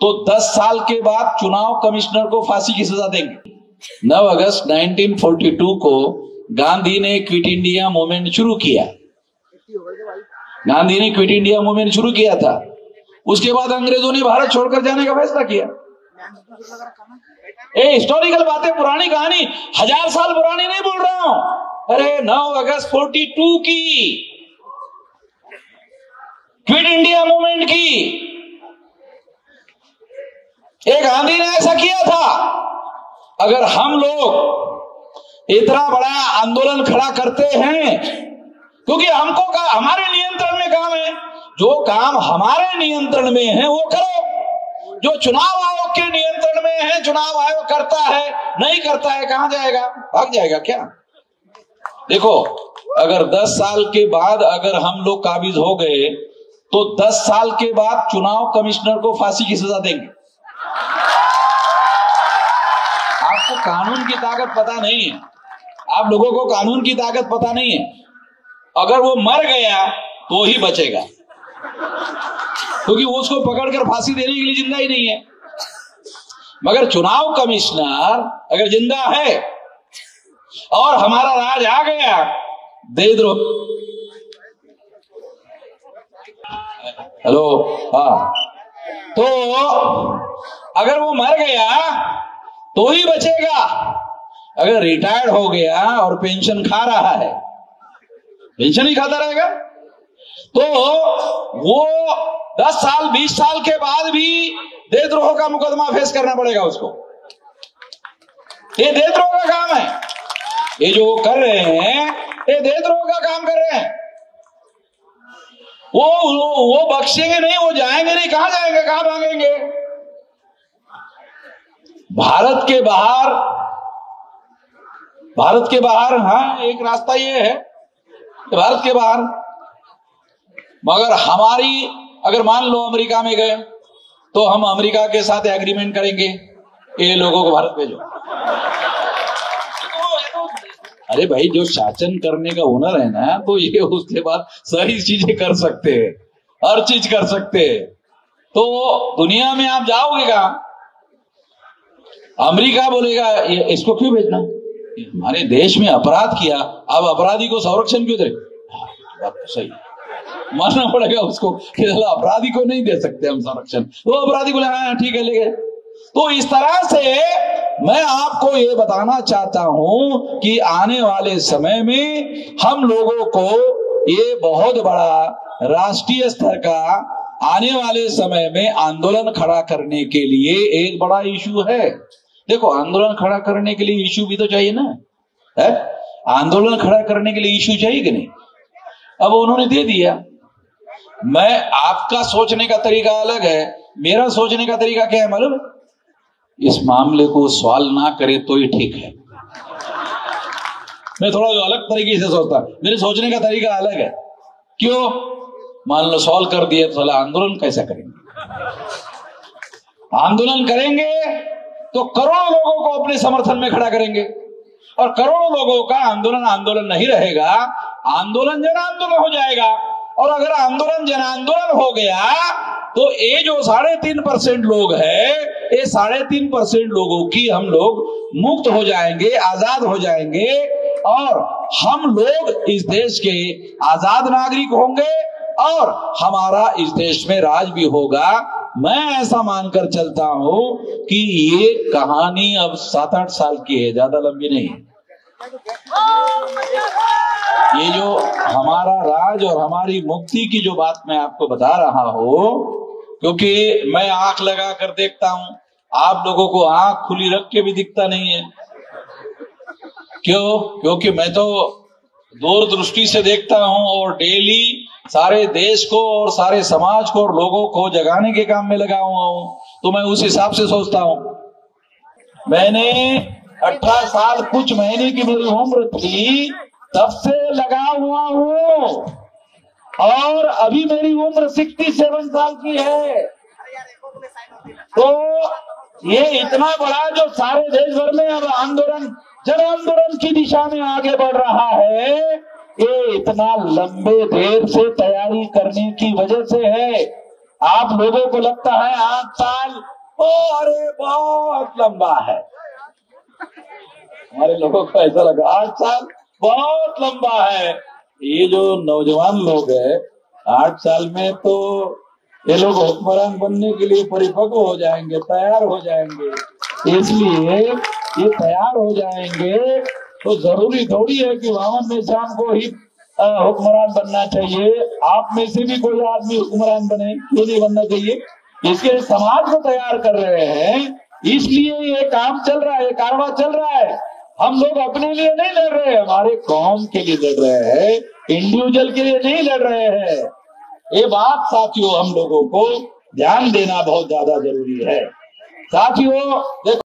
तो 10 साल के बाद चुनाव कमिश्नर को फांसी की सजा देंगे। 9 अगस्त 1942 को गांधी ने क्विट इंडिया मूवमेंट शुरू किया। गांधी ने क्विट इंडिया मूवमेंट शुरू किया था। उसके बाद अंग्रेजों ने भारत छोड़कर जाने का फैसला किया। हिस्टोरिकल बातें, पुरानी कहानी, 1000 साल पुरानी नहीं बोल रहा हूं। अरे 9 अगस्त 42 की, क्विट इंडिया मूवमेंट की, गांधी ने ऐसा किया था। अगर हम लोग इतना बड़ा आंदोलन खड़ा करते हैं, क्योंकि हमको हमारे नियंत्रण में काम है, जो काम हमारे नियंत्रण में है वो करो। जो चुनाव आयोग के नियंत्रण में है, चुनाव आयोग करता है, नहीं करता है, कहां जाएगा? भाग जाएगा क्या? देखो, अगर 10 साल के बाद अगर हम लोग काबिज हो गए तो 10 साल के बाद चुनाव कमिश्नर को फांसी की सजा देंगे। आपको कानून की ताकत पता नहीं है, आप लोगों को कानून की ताकत पता नहीं है। अगर वो मर गया तो ही बचेगा, क्योंकि वो उसको पकड़कर फांसी देने के लिए जिंदा ही नहीं है। मगर चुनाव कमिश्नर अगर जिंदा है और हमारा राज आ गया, देशद्रोह, हेलो, हाँ, तो अगर वो मर गया तो ही बचेगा। अगर रिटायर्ड हो गया और पेंशन खा रहा है, पेंशन ही खाता रहेगा, तो वो 10 साल 20 साल के बाद भी देशद्रोह का मुकदमा फेस करना पड़ेगा उसको। ये देशद्रोह का काम है। ये जो कर रहे हैं, ये देशद्रोह का काम कर रहे हैं। वो बख्शेंगे नहीं, वो जाएंगे नहीं। कहां जाएंगे, कहां भागेंगे? भारत के बाहर, हाँ, एक रास्ता ये है, भारत के बाहर। मगर हमारी, अगर मान लो अमेरिका में गए तो हम अमेरिका के साथ एग्रीमेंट करेंगे, ये लोगों को भारत भेजो। अरे भाई, जो शासन करने का हुनर है ना, तो ये उसके बाद सारी चीजें कर सकते हैं, हर चीज कर सकते हैं। तो दुनिया में आप जाओगे कहां? अमेरिका बोलेगा ये इसको क्यों भेजना, हमारे देश में अपराध किया, अब अपराधी को संरक्षण क्यों दे? बात तो सही, मानना पड़ेगा उसको कि अपराधी को नहीं दे सकते हम संरक्षण। तो अपराधी बोले हाँ ठीक है, ले गए। तो इस तरह से मैं आपको ये बताना चाहता हूं कि आने वाले समय में हम लोगों को ये बहुत बड़ा राष्ट्रीय स्तर का आने वाले समय में आंदोलन खड़ा करने के लिए एक बड़ा इशू है। देखो, आंदोलन खड़ा करने के लिए इशू भी तो चाहिए ना, है? आंदोलन खड़ा करने के लिए इशू चाहिए कि नहीं? अब उन्होंने दे दिया। मैं, आपका सोचने का तरीका अलग है, मेरा सोचने का तरीका क्या है मालूम है? इस मामले को सॉल्व ना करे तो ही ठीक है। मैं थोड़ा अलग तरीके से सोचता, मेरे सोचने का तरीका अलग है। क्यों? मान लो सॉल्व कर दिए तो आंदोलन कैसा करेंगे? आंदोलन करेंगे तो करोड़ों लोगों को अपने समर्थन में खड़ा करेंगे, और करोड़ों लोगों का आंदोलन नहीं रहेगा, आंदोलन जन आंदोलन हो जाएगा। और अगर आंदोलन जन आंदोलन हो गया तो ये जो 3.5% लोग हैं, ये 3.5% लोगों की हम लोग मुक्त हो जाएंगे, आजाद हो जाएंगे, और हम लोग इस देश के आजाद नागरिक होंगे और हमारा इस देश में राज भी होगा। मैं ऐसा मानकर चलता हूं कि ये कहानी अब 7-8 साल की है, ज्यादा लंबी नहीं है। ये जो हमारा राज और हमारी मुक्ति की जो बात मैं आपको बता रहा हूं, क्योंकि मैं आंख लगा कर देखता हूं, आप लोगों को आंख खुली रख के भी दिखता नहीं है। क्यों? क्योंकि मैं तो दूरदृष्टि से देखता हूं और डेली सारे देश को और सारे समाज को और लोगों को जगाने के काम में लगा हुआ हूं, तो मैं उस हिसाब से सोचता हूं। मैंने 18 साल कुछ महीने की मेरी उम्र थी, तब से लगा हुआ हूं, और अभी मेरी उम्र 67 साल की है। तो ये इतना बड़ा जो सारे देश भर में अब आंदोलन, जन आंदोलन की दिशा में आगे बढ़ रहा है, ये इतना लंबे देर से तैयारी करने की वजह से है। आप लोगों को लगता है 8 साल, ओ अरे बहुत लंबा है। हमारे लोगों को ऐसा लगा 8 साल बहुत लंबा है। ये जो नौजवान लोग हैं 8 साल में तो ये लोग हुक्मरान बनने के लिए परिपक्व हो जाएंगे, तैयार हो जाएंगे। इसलिए ये तैयार हो जाएंगे तो जरूरी थोड़ी है कि वामन में शाम को ही हुक्मरान बनना चाहिए। आप में से भी कोई आदमी हुक्मरान बने, क्यों नहीं बनना चाहिए? इसके समाज को तैयार कर रहे हैं, इसलिए ये काम चल रहा है, ये कारवां चल रहा है। हम लोग अपने लिए नहीं लड़ रहे हैं, हमारे कौम के लिए लड़ रहे हैं, इंडिविजुअल के लिए नहीं लड़ रहे हैं। ये बात साथियों हम लोगों को ध्यान देना बहुत ज्यादा जरूरी है। साथियों देखो,